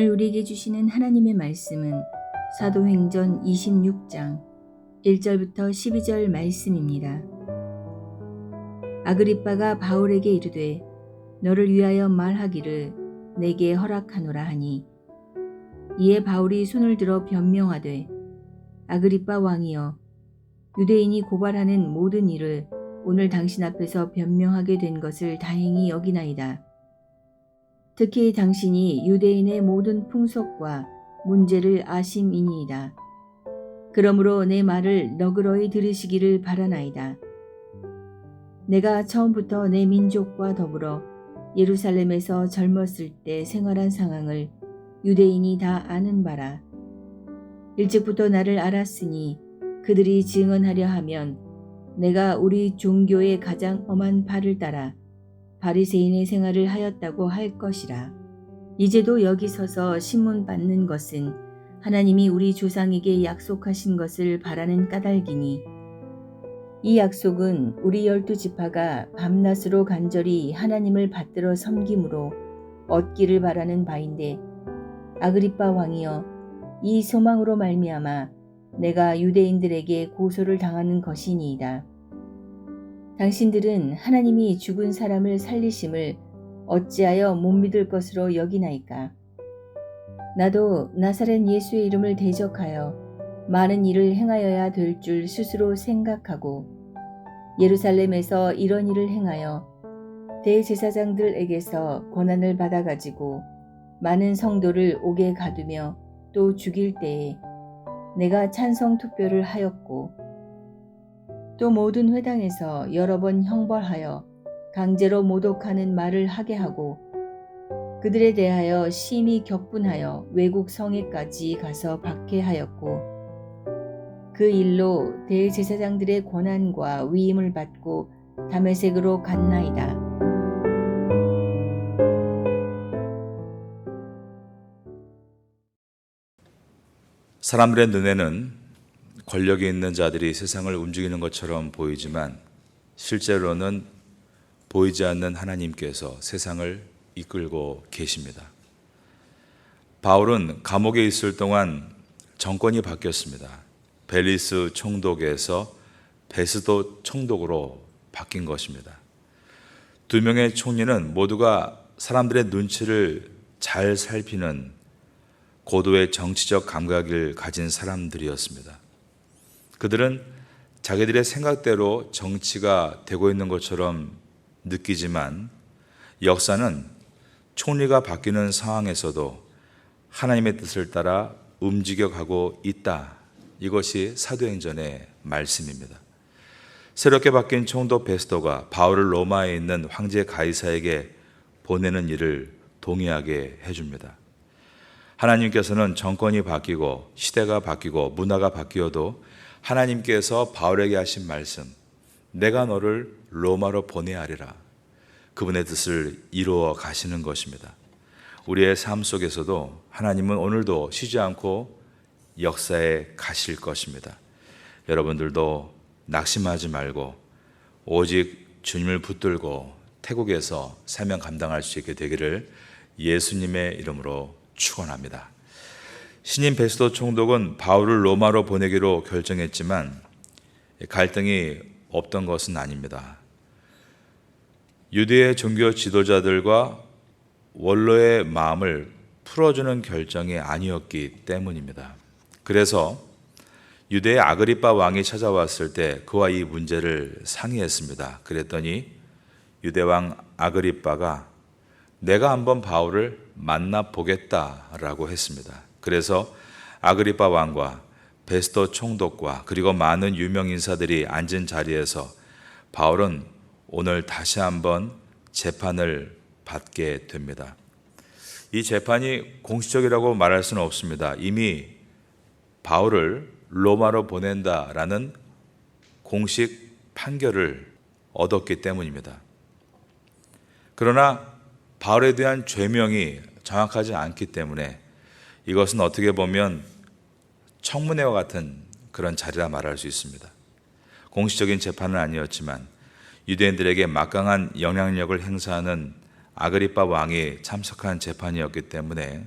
오늘 우리에게 주시는 하나님의 말씀은 사도행전 26장 1절부터 12절 말씀입니다. 아그리빠가 바울에게 이르되 너를 위하여 말하기를 내게 허락하노라 하니, 이에 바울이 손을 들어 변명하되 아그리빠 왕이여, 유대인이 고발하는 모든 일을 오늘 당신 앞에서 변명하게 된 것을 다행히 여기나이다. 특히 당신이 유대인의 모든 풍속과 문제를 아심이니이다. 그러므로 내 말을 너그러이 들으시기를 바라나이다. 내가 처음부터 내 민족과 더불어 예루살렘에서 젊었을 때 생활한 상황을 유대인이 다 아는 바라. 일찍부터 나를 알았으니 그들이 증언하려 하면 내가 우리 종교의 가장 엄한 바를 따라 바리새인의 생활을 하였다고 할 것이라. 이제도 여기 서서 신문 받는 것은 하나님이 우리 조상에게 약속하신 것을 바라는 까닭이니, 이 약속은 우리 12지파가 밤낮으로 간절히 하나님을 받들어 섬김으로 얻기를 바라는 바인데, 아그리빠 왕이여, 이 소망으로 말미암아 내가 유대인들에게 고소를 당하는 것이니이다. 당신들은 하나님이 죽은 사람을 살리심을 어찌하여 못 믿을 것으로 여기나이까? 나도 나사렛 예수의 이름을 대적하여 많은 일을 행하여야 될 줄 스스로 생각하고 예루살렘에서 이런 일을 행하여 대제사장들에게서 권한을 받아가지고 많은 성도를 옥에 가두며 또 죽일 때에 내가 찬성 투표를 하였고, 또 모든 회당에서 여러 번 형벌하여 강제로 모독하는 말을 하게 하고 그들에 대하여 심히 격분하여 외국 성에까지 가서 박해하였고, 그 일로 대제사장들의 권한과 위임을 받고 다메섹으로 갔나이다. 사람들의 눈에는 권력이 있는 자들이 세상을 움직이는 것처럼 보이지만 실제로는 보이지 않는 하나님께서 세상을 이끌고 계십니다. 바울은 감옥에 있을 동안 정권이 바뀌었습니다. 벨리스 총독에서 베스도 총독으로 바뀐 것입니다. 두 명의 총리는 모두가 사람들의 눈치를 잘 살피는 고도의 정치적 감각을 가진 사람들이었습니다. 그들은 자기들의 생각대로 정치가 되고 있는 것처럼 느끼지만 역사는 총리가 바뀌는 상황에서도 하나님의 뜻을 따라 움직여가고 있다. 이것이 사도행전의 말씀입니다. 새롭게 바뀐 총독 베스도가 바울을 로마에 있는 황제 가이사에게 보내는 일을 동의하게 해줍니다. 하나님께서는 정권이 바뀌고 시대가 바뀌고 문화가 바뀌어도 하나님께서 바울에게 하신 말씀, 내가 너를 로마로 보내야 하리라. 그분의 뜻을 이루어 가시는 것입니다. 우리의 삶 속에서도 하나님은 오늘도 쉬지 않고 역사에 가실 것입니다. 여러분들도 낙심하지 말고 오직 주님을 붙들고 태국에서 사명 감당할 수 있게 되기를 예수님의 이름으로 축원합니다. 신임 베스도 총독은 바울을 로마로 보내기로 결정했지만 갈등이 없던 것은 아닙니다. 유대의 종교 지도자들과 원로의 마음을 풀어주는 결정이 아니었기 때문입니다. 그래서 유대의 아그리빠 왕이 찾아왔을 때 그와 이 문제를 상의했습니다. 그랬더니 유대왕 아그리빠가 내가 한번 바울을 만나보겠다라고 했습니다. 그래서 아그리빠 왕과 베스도 총독과 그리고 많은 유명 인사들이 앉은 자리에서 바울은 오늘 다시 한번 재판을 받게 됩니다. 이 재판이 공식적이라고 말할 수는 없습니다. 이미 바울을 로마로 보낸다라는 공식 판결을 얻었기 때문입니다. 그러나 바울에 대한 죄명이 정확하지 않기 때문에 이것은 어떻게 보면 청문회와 같은 그런 자리라 말할 수 있습니다. 공식적인 재판은 아니었지만 유대인들에게 막강한 영향력을 행사하는 아그리빠 왕이 참석한 재판이었기 때문에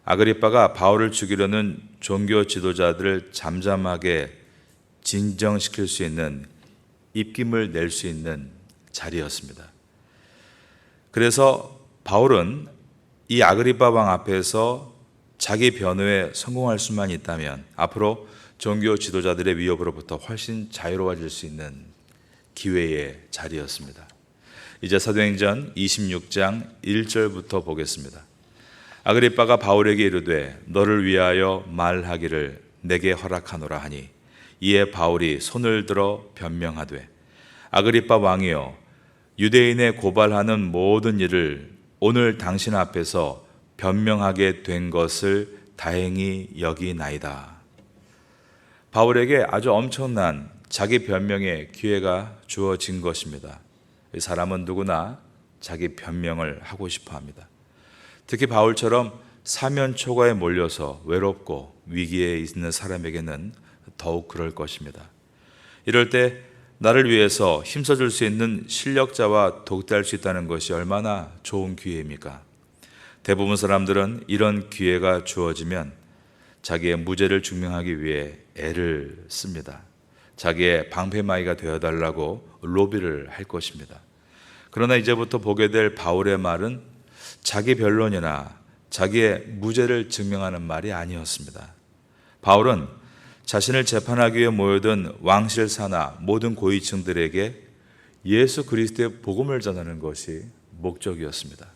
아그리빠가 바울을 죽이려는 종교 지도자들을 잠잠하게 진정시킬 수 있는 입김을 낼 수 있는 자리였습니다. 그래서 바울은 이 아그리빠 왕 앞에서 자기 변호에 성공할 수만 있다면 앞으로 종교 지도자들의 위협으로부터 훨씬 자유로워질 수 있는 기회의 자리였습니다. 이제 사도행전 26장 1절부터 보겠습니다. 아그리빠가 바울에게 이르되 너를 위하여 말하기를 내게 허락하노라 하니 이에 바울이 손을 들어 변명하되 아그리빠 왕이여 유대인의 고발하는 모든 일을 오늘 당신 앞에서 변명하게 된 것을 다행히 여기나이다. 바울에게 아주 엄청난 자기 변명의 기회가 주어진 것입니다. 이 사람은 누구나 자기 변명을 하고 싶어 합니다. 특히 바울처럼 사면 초과에 몰려서 외롭고 위기에 있는 사람에게는 더욱 그럴 것입니다. 이럴 때 나를 위해서 힘써줄 수 있는 실력자와 독대할 수 있다는 것이 얼마나 좋은 기회입니까? 대부분 사람들은 이런 기회가 주어지면 자기의 무죄를 증명하기 위해 애를 씁니다. 자기의 방패막이가 되어달라고 로비를 할 것입니다. 그러나 이제부터 보게 될 바울의 말은 자기 변론이나 자기의 무죄를 증명하는 말이 아니었습니다. 바울은 자신을 재판하기 위해 모여든 왕실사나 모든 고위층들에게 예수 그리스도의 복음을 전하는 것이 목적이었습니다.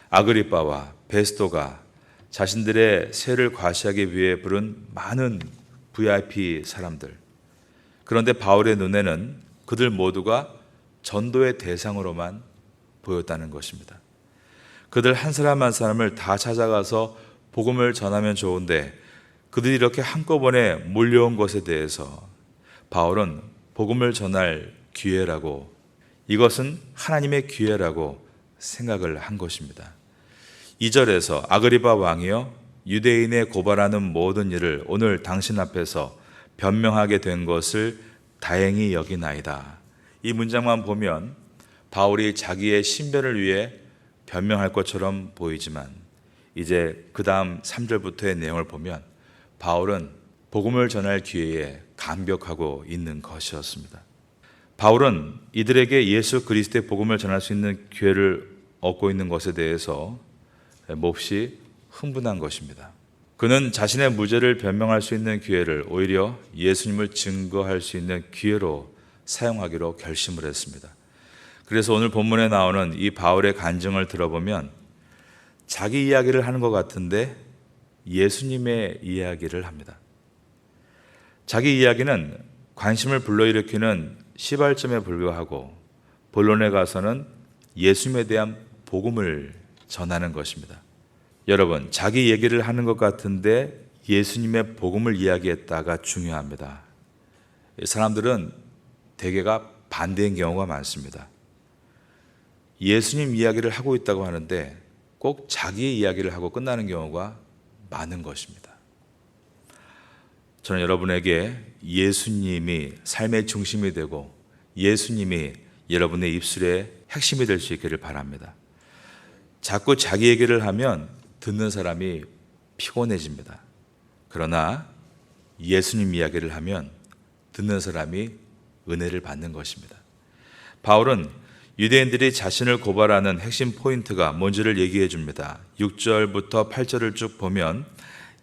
아그리빠와 베스토가 자신들의 세를 과시하기 위해 부른 많은 VIP 사람들. 그런데 바울의 눈에는 그들 모두가 전도의 대상으로만 보였다는 것입니다. 그들 한 사람 한 사람을 다 찾아가서 복음을 전하면 좋은데 그들이 이렇게 한꺼번에 몰려온 것에 대해서 바울은 복음을 전할 기회라고, 이것은 하나님의 기회라고 생각을 한 것입니다. 2절에서 아그리빠 왕이여 유대인의 고발하는 모든 일을 오늘 당신 앞에서 변명하게 된 것을 다행히 여기나이다. 이 문장만 보면 바울이 자기의 신변을 위해 변명할 것처럼 보이지만 이제 그 다음 3절부터의 내용을 보면 바울은 복음을 전할 기회에 감격하고 있는 것이었습니다. 바울은 이들에게 예수 그리스도의 복음을 전할 수 있는 기회를 얻고 있는 것에 대해서 몹시 흥분한 것입니다. 그는 자신의 무죄를 변명할 수 있는 기회를 오히려 예수님을 증거할 수 있는 기회로 사용하기로 결심을 했습니다. 그래서 오늘 본문에 나오는 이 바울의 간증을 들어보면 자기 이야기를 하는 것 같은데 예수님의 이야기를 합니다. 자기 이야기는 관심을 불러일으키는 시발점에 불과하고 본론에 가서는 예수님에 대한 복음을 전하는 것입니다. 여러분, 자기 얘기를 하는 것 같은데 예수님의 복음을 이야기했다가 중요합니다. 사람들은 대개가 반대인 경우가 많습니다. 예수님 이야기를 하고 있다고 하는데 꼭 자기의 이야기를 하고 끝나는 경우가 많은 것입니다. 저는 여러분에게 예수님이 삶의 중심이 되고 예수님이 여러분의 입술의 핵심이 될 수 있기를 바랍니다. 자꾸 자기 얘기를 하면 듣는 사람이 피곤해집니다. 그러나 예수님 이야기를 하면 듣는 사람이 은혜를 받는 것입니다. 바울은 유대인들이 자신을 고발하는 핵심 포인트가 뭔지를 얘기해 줍니다. 6절부터 8절을 쭉 보면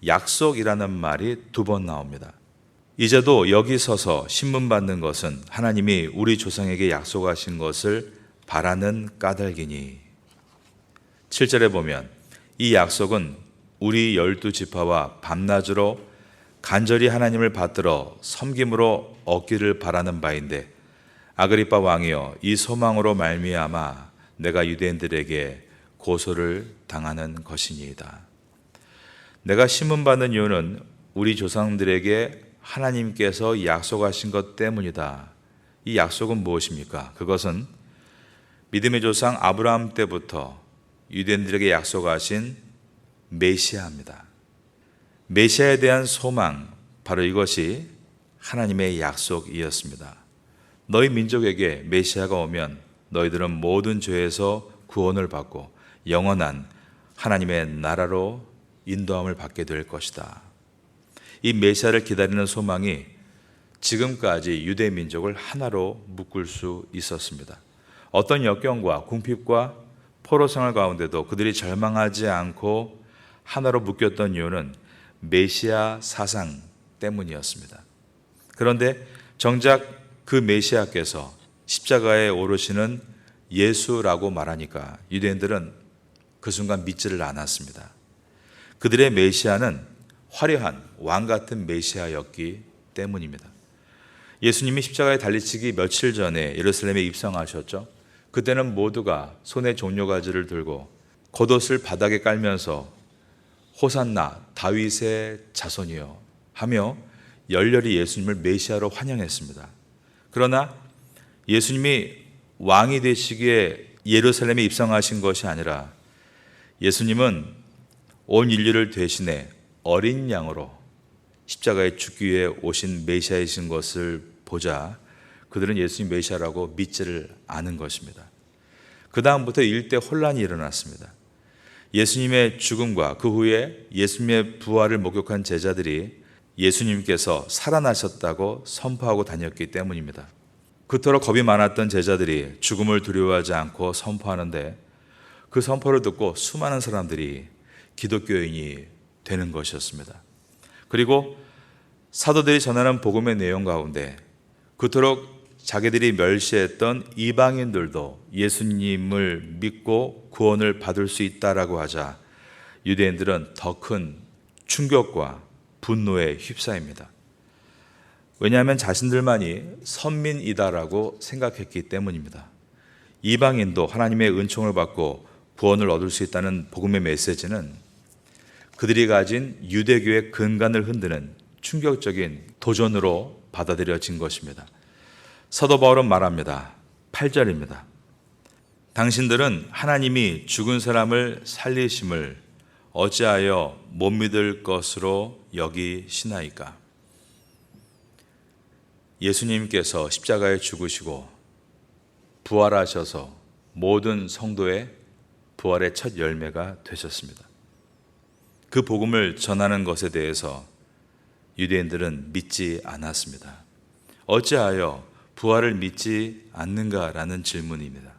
약속이라는 말이 2번 나옵니다. 이제도 여기 서서 신문받는 것은 하나님이 우리 조상에게 약속하신 것을 바라는 까닭이니. 7절에 보면 이 약속은 우리 12지파와 밤낮으로 간절히 하나님을 받들어 섬김으로 얻기를 바라는 바인데 아그리빠 왕이여 이 소망으로 말미암아 내가 유대인들에게 고소를 당하는 것이니이다. 내가 신문받는 이유는 우리 조상들에게 하나님께서 약속하신 것 때문이다. 이 약속은 무엇입니까? 그것은 믿음의 조상 아브라함 때부터 유대인들에게 약속하신 메시아입니다. 메시아에 대한 소망, 바로 이것이 하나님의 약속이었습니다. 너희 민족에게 메시아가 오면 너희들은 모든 죄에서 구원을 받고 영원한 하나님의 나라로 인도함을 받게 될 것이다. 이 메시아를 기다리는 소망이 지금까지 유대 민족을 하나로 묶을 수 있었습니다. 어떤 역경과 궁핍과 포로 생활 가운데도 그들이 절망하지 않고 하나로 묶였던 이유는 메시아 사상 때문이었습니다. 그런데 정작 그 메시아께서 십자가에 오르시는 예수라고 말하니까 유대인들은 그 순간 믿지를 않았습니다. 그들의 메시아는 화려한 왕 같은 메시아였기 때문입니다. 예수님이 십자가에 달리시기 며칠 전에 예루살렘에 입성하셨죠. 그때는 모두가 손에 종려가지를 들고 겉옷을 바닥에 깔면서 호산나 다윗의 자손이여 하며 열렬히 예수님을 메시아로 환영했습니다. 그러나 예수님이 왕이 되시기에 예루살렘에 입성하신 것이 아니라 예수님은 온 인류를 대신해 어린 양으로 십자가에 죽기 위해 오신 메시아이신 것을 보자 그들은 예수님 메시아라고 믿지를 않은 것입니다. 그 다음부터 일대 혼란이 일어났습니다. 예수님의 죽음과 그 후에 예수님의 부활을 목격한 제자들이 예수님께서 살아나셨다고 선포하고 다녔기 때문입니다. 그토록 겁이 많았던 제자들이 죽음을 두려워하지 않고 선포하는데 그 선포를 듣고 수많은 사람들이 기독교인이 되는 것이었습니다. 그리고 사도들이 전하는 복음의 내용 가운데 그토록 자기들이 멸시했던 이방인들도 예수님을 믿고 구원을 받을 수 있다라고 하자 유대인들은 더 큰 충격과 분노에 휩싸입니다. 왜냐하면 자신들만이 선민이다라고 생각했기 때문입니다. 이방인도 하나님의 은총을 받고 구원을 얻을 수 있다는 복음의 메시지는 그들이 가진 유대교의 근간을 흔드는 충격적인 도전으로 받아들여진 것입니다. 사도 바울은 말합니다. 8절입니다. 당신들은 하나님이 죽은 사람을 살리심을 어찌하여 못 믿을 것으로 여기시나이까? 예수님께서 십자가에 죽으시고 부활하셔서 모든 성도의 부활의 첫 열매가 되셨습니다. 그 복음을 전하는 것에 대해서 유대인들은 믿지 않았습니다. 어찌하여 부활을 믿지 않는가라는 질문입니다.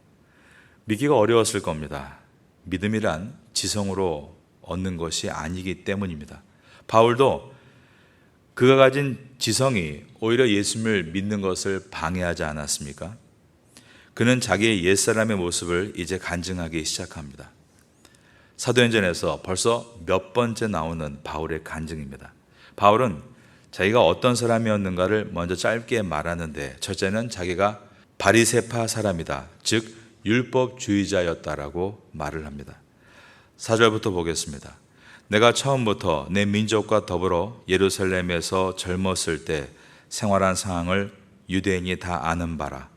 믿기가 어려웠을 겁니다. 믿음이란 지성으로 얻는 것이 아니기 때문입니다. 바울도 그가 가진 지성이 오히려 예수님을 믿는 것을 방해하지 않았습니까? 그는 자기의 옛사람의 모습을 이제 간증하기 시작합니다. 사도행전에서 벌써 몇 번째 나오는 바울의 간증입니다. 바울은 자기가 어떤 사람이었는가를 먼저 짧게 말하는데 첫째는 자기가 바리새파 사람이다, 즉 율법주의자였다라고 말을 합니다. 4절부터 보겠습니다. 내가 처음부터 내 민족과 더불어 예루살렘에서 젊었을 때 생활한 상황을 유대인이 다 아는 바라.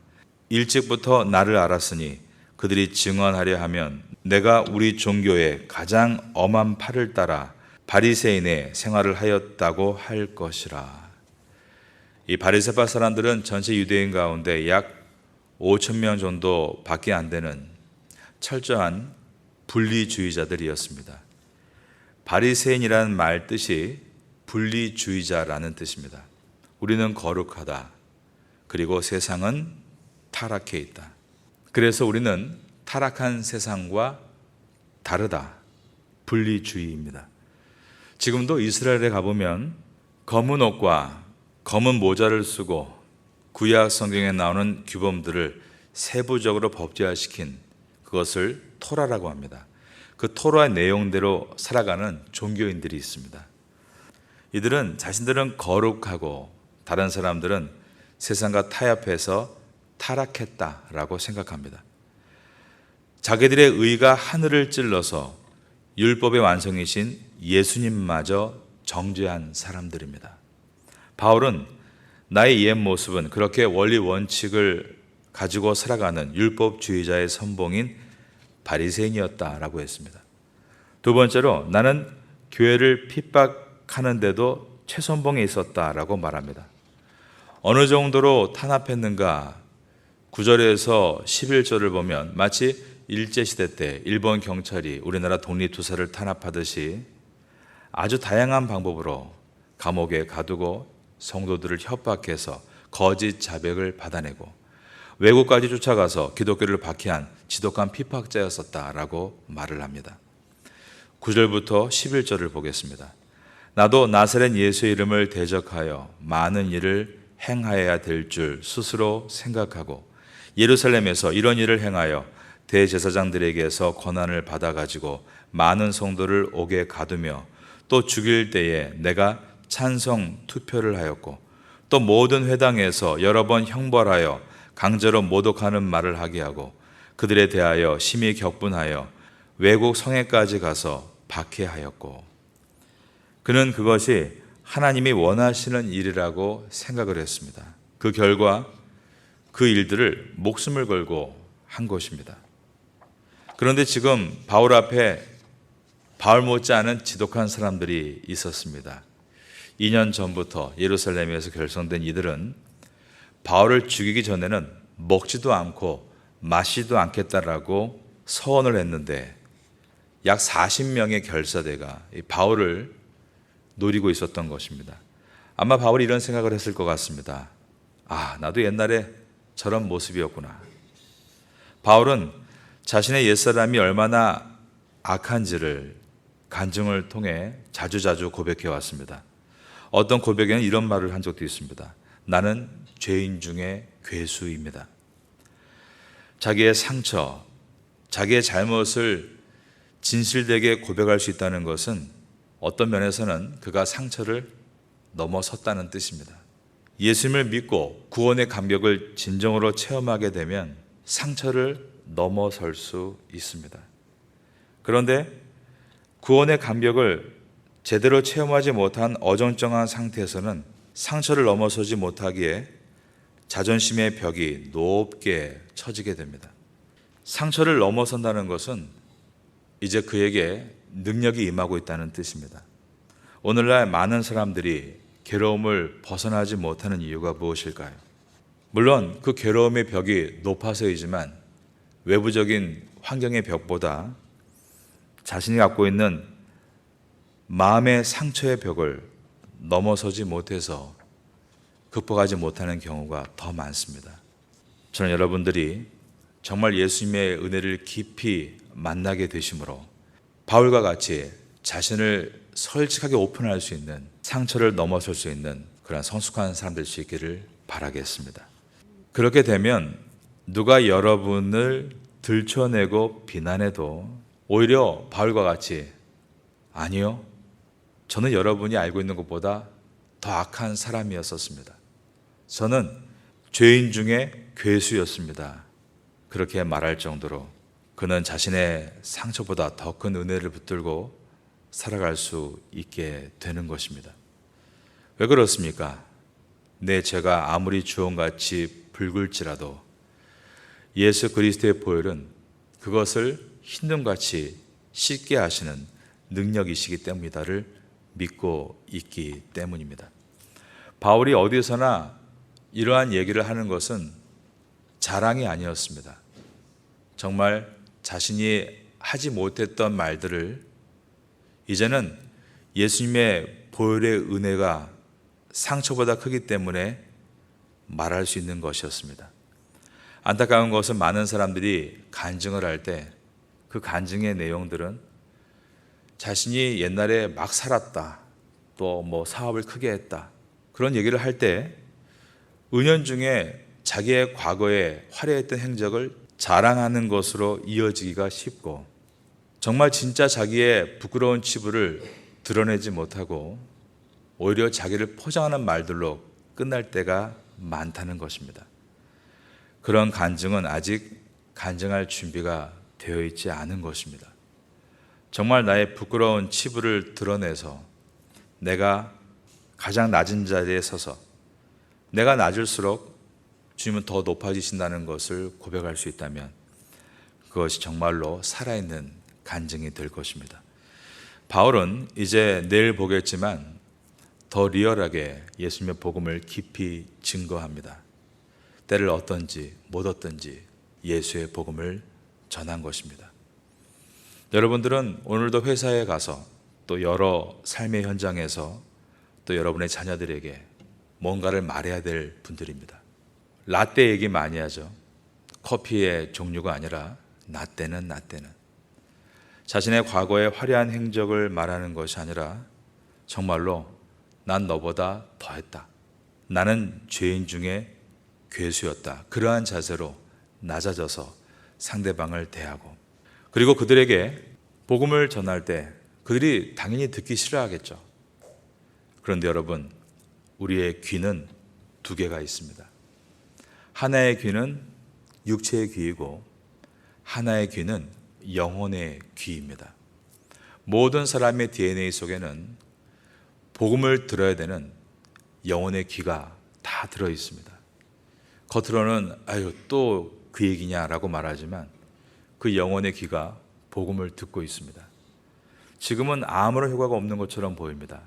일찍부터 나를 알았으니 그들이 증언하려 하면 내가 우리 종교의 가장 엄한 팔을 따라 바리새인의 생활을 하였다고 할 것이라. 이 바리새파 사람들은 전체 유대인 가운데 약 5천 명 정도 밖에 안 되는 철저한 분리주의자들이었습니다. 바리새인이라는 말 뜻이 분리주의자라는 뜻입니다. 우리는 거룩하다. 그리고 세상은 타락해 있다. 그래서 우리는 타락한 세상과 다르다. 분리주의입니다. 지금도 이스라엘에 가보면 검은 옷과 검은 모자를 쓰고 구약 성경에 나오는 규범들을 세부적으로 법제화시킨 그것을 토라라고 합니다. 그 토라의 내용대로 살아가는 종교인들이 있습니다. 이들은 자신들은 거룩하고 다른 사람들은 세상과 타협해서 타락했다라고 생각합니다. 자기들의 의가 하늘을 찔러서 율법의 완성이신 예수님마저 정죄한 사람들입니다. 바울은 나의 옛 모습은 그렇게 원리 원칙을 가지고 살아가는 율법주의자의 선봉인 바리새인이었다라고 했습니다. 두 번째로 나는 교회를 핍박하는데도 최선봉에 있었다라고 말합니다. 어느 정도로 탄압했는가? 9절에서 11절을 보면 마치 일제시대 때 일본 경찰이 우리나라 독립투사를 탄압하듯이 아주 다양한 방법으로 감옥에 가두고 성도들을 협박해서 거짓 자백을 받아내고 외국까지 쫓아가서 기독교를 박해한 지독한 핍박자였었다라고 말을 합니다. 9절부터 11절을 보겠습니다. 나도 나사렛 예수의 이름을 대적하여 많은 일을 행하여야 될 줄 스스로 생각하고 예루살렘에서 이런 일을 행하여 대제사장들에게서 권한을 받아가지고 많은 성도를 옥에 가두며 또 죽일 때에 내가 찬성 투표를 하였고 또 모든 회당에서 여러 번 형벌하여 강제로 모독하는 말을 하게 하고 그들에 대하여 심히 격분하여 외국 성에까지 가서 박해하였고 그는 그것이 하나님이 원하시는 일이라고 생각을 했습니다. 그 결과 그 일들을 목숨을 걸고 한 것입니다. 그런데 지금 바울 앞에 바울 못지않은 지독한 사람들이 있었습니다. 2년 전부터 예루살렘에서 결성된 이들은 바울을 죽이기 전에는 먹지도 않고 마시지도 않겠다라고 서원을 했는데 약 40명의 결사대가 바울을 노리고 있었던 것입니다. 아마 바울이 이런 생각을 했을 것 같습니다. 나도 옛날에 저런 모습이었구나. 바울은 자신의 옛사람이 얼마나 악한지를 간증을 통해 자주자주 고백해 왔습니다. 어떤 고백에는 이런 말을 한 적도 있습니다. 나는 죄인 중에 괴수입니다. 자기의 상처, 자기의 잘못을 진실되게 고백할 수 있다는 것은 어떤 면에서는 그가 상처를 넘어섰다는 뜻입니다. 예수님을 믿고 구원의 감격을 진정으로 체험하게 되면 상처를 넘어설 수 있습니다. 그런데 구원의 감격을 제대로 체험하지 못한 어정쩡한 상태에서는 상처를 넘어서지 못하기에 자존심의 벽이 높게 쳐지게 됩니다. 상처를 넘어선다는 것은 이제 그에게 능력이 임하고 있다는 뜻입니다. 오늘날 많은 사람들이 괴로움을 벗어나지 못하는 이유가 무엇일까요? 물론 그 괴로움의 벽이 높아서이지만 외부적인 환경의 벽보다 자신이 갖고 있는 마음의 상처의 벽을 넘어서지 못해서 극복하지 못하는 경우가 더 많습니다. 저는 여러분들이 정말 예수님의 은혜를 깊이 만나게 되심으로 바울과 같이 자신을 솔직하게 오픈할 수 있는 상처를 넘어설 수 있는 그런 성숙한 사람 될 수 있기를 바라겠습니다. 그렇게 되면 누가 여러분을 들춰내고 비난해도 오히려 바울과 같이 아니요, 저는 여러분이 알고 있는 것보다 더 악한 사람이었었습니다. 저는 죄인 중에 괴수였습니다. 그렇게 말할 정도로 그는 자신의 상처보다 더 큰 은혜를 붙들고 살아갈 수 있게 되는 것입니다. 왜 그렇습니까? 내 죄가 아무리 주홍같이 붉을지라도 예수 그리스도의 보혈은 그것을 흰눈같이 씻게 하시는 능력이시기 때문이다를 믿고 있기 때문입니다. 바울이 어디서나 이러한 얘기를 하는 것은 자랑이 아니었습니다. 정말 자신이 하지 못했던 말들을 이제는 예수님의 보혈의 은혜가 상처보다 크기 때문에 말할 수 있는 것이었습니다. 안타까운 것은 많은 사람들이 간증을 할 때 그 간증의 내용들은 자신이 옛날에 막 살았다, 또 뭐 사업을 크게 했다, 그런 얘기를 할 때 은연중에 자기의 과거에 화려했던 행적을 자랑하는 것으로 이어지기가 쉽고 정말 진짜 자기의 부끄러운 치부를 드러내지 못하고 오히려 자기를 포장하는 말들로 끝날 때가 많다는 것입니다. 그런 간증은 아직 간증할 준비가 되어 있지 않은 것입니다. 정말 나의 부끄러운 치부를 드러내서 내가 가장 낮은 자리에 서서 내가 낮을수록 주님은 더 높아지신다는 것을 고백할 수 있다면 그것이 정말로 살아있는 간증이 될 것입니다. 바울은 이제 내일 보겠지만 더 리얼하게 예수님의 복음을 깊이 증거합니다. 때를 얻든지 못 얻든지 예수의 복음을 전한 것입니다. 여러분들은 오늘도 회사에 가서 또 여러 삶의 현장에서 또 여러분의 자녀들에게 뭔가를 말해야 될 분들입니다. 라떼 얘기 많이 하죠. 커피의 종류가 아니라 나떼는 자신의 과거의 화려한 행적을 말하는 것이 아니라 정말로 난 너보다 더했다. 나는 죄인 중에 괴수였다. 그러한 자세로 낮아져서 상대방을 대하고, 그리고 그들에게 복음을 전할 때 그들이 당연히 듣기 싫어하겠죠. 그런데 여러분, 우리의 귀는 두 개가 있습니다. 하나의 귀는 육체의 귀이고 하나의 귀는 영혼의 귀입니다. 모든 사람의 DNA 속에는 복음을 들어야 되는 영혼의 귀가 다 들어 있습니다. 겉으로는 아유 또 그 얘기냐라고 말하지만 그 영혼의 귀가 복음을 듣고 있습니다. 지금은 아무런 효과가 없는 것처럼 보입니다.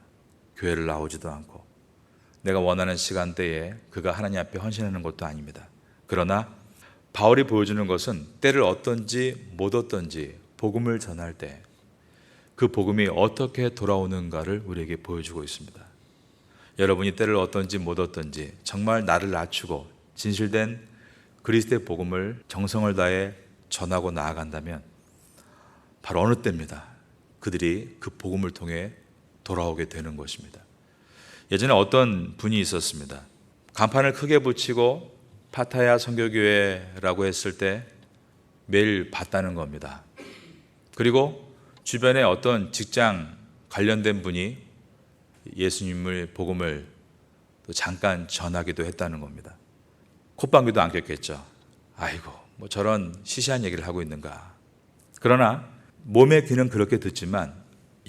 교회를 나오지도 않고 내가 원하는 시간대에 그가 하나님 앞에 헌신하는 것도 아닙니다. 그러나 바울이 보여주는 것은 때를 얻든지 못 얻든지 복음을 전할 때 그 복음이 어떻게 돌아오는가를 우리에게 보여주고 있습니다. 여러분이 때를 얻든지 못 얻든지 정말 나를 낮추고 진실된 그리스도의 복음을 정성을 다해 전하고 나아간다면 바로 어느 때입니다. 그들이 그 복음을 통해 돌아오게 되는 것입니다. 예전에 어떤 분이 있었습니다. 간판을 크게 붙이고 파타야 선교교회라고 했을 때 매일 봤다는 겁니다. 그리고 주변에 어떤 직장 관련된 분이 예수님의 복음을 또 잠깐 전하기도 했다는 겁니다. 콧방귀도 안 꼈겠죠. 아이고 뭐 저런 시시한 얘기를 하고 있는가. 그러나 몸의 귀는 그렇게 듣지만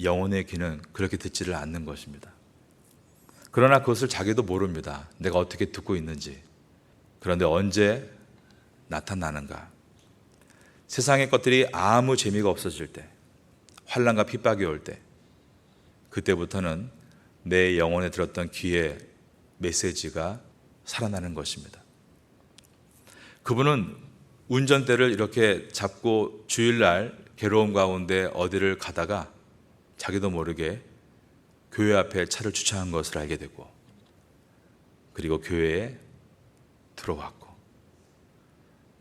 영혼의 귀는 그렇게 듣지를 않는 것입니다. 그러나 그것을 자기도 모릅니다. 내가 어떻게 듣고 있는지. 그런데 언제 나타나는가? 세상의 것들이 아무 재미가 없어질 때, 환난과 핍박이 올 때, 그때부터는 내 영혼에 들었던 귀의 메시지가 살아나는 것입니다. 그분은 운전대를 이렇게 잡고 주일날 괴로움 가운데 어디를 가다가 자기도 모르게 교회 앞에 차를 주차한 것을 알게 되고, 그리고 교회에 들어왔고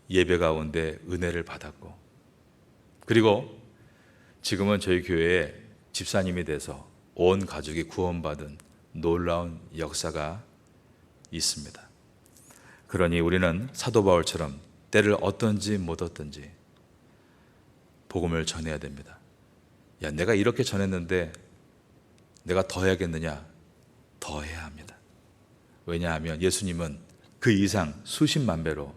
예배 가운데 은혜를 받았고, 그리고 지금은 저희 교회에 집사님이 돼서 온 가족이 구원받은 놀라운 역사가 있습니다. 그러니 우리는 사도 바울처럼 때를 얻든지 못 얻든지 복음을 전해야 됩니다. 야, 내가 이렇게 전했는데 내가 더 해야겠느냐? 더 해야 합니다. 왜냐하면 예수님은 그 이상 수십만 배로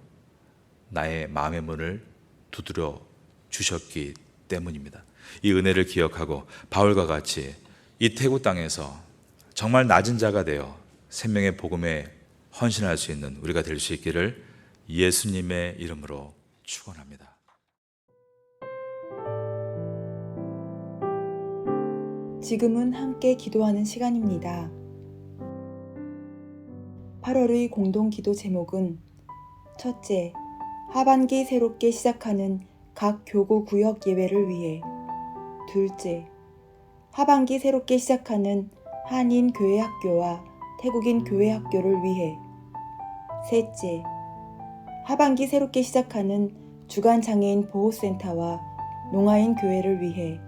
나의 마음의 문을 두드려 주셨기 때문입니다. 이 은혜를 기억하고 바울과 같이 이 태국 땅에서 정말 낮은 자가 되어 생명의 복음에 헌신할 수 있는 우리가 될 수 있기를 예수님의 이름으로 축원합니다. 지금은 함께 기도하는 시간입니다. 8월의 공동 기도 제목은 첫째, 하반기 새롭게 시작하는 각 교구 구역 예배를 위해. 둘째, 하반기 새롭게 시작하는 한인 교회 학교와 태국인 교회 학교를 위해. 셋째, 하반기 새롭게 시작하는 주간 장애인 보호센터와 농아인 교회를 위해.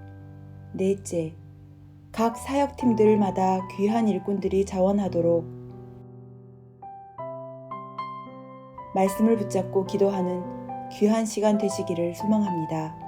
넷째, 각 사역팀들마다 귀한 일꾼들이 자원하도록 말씀을 붙잡고 기도하는 귀한 시간 되시기를 소망합니다.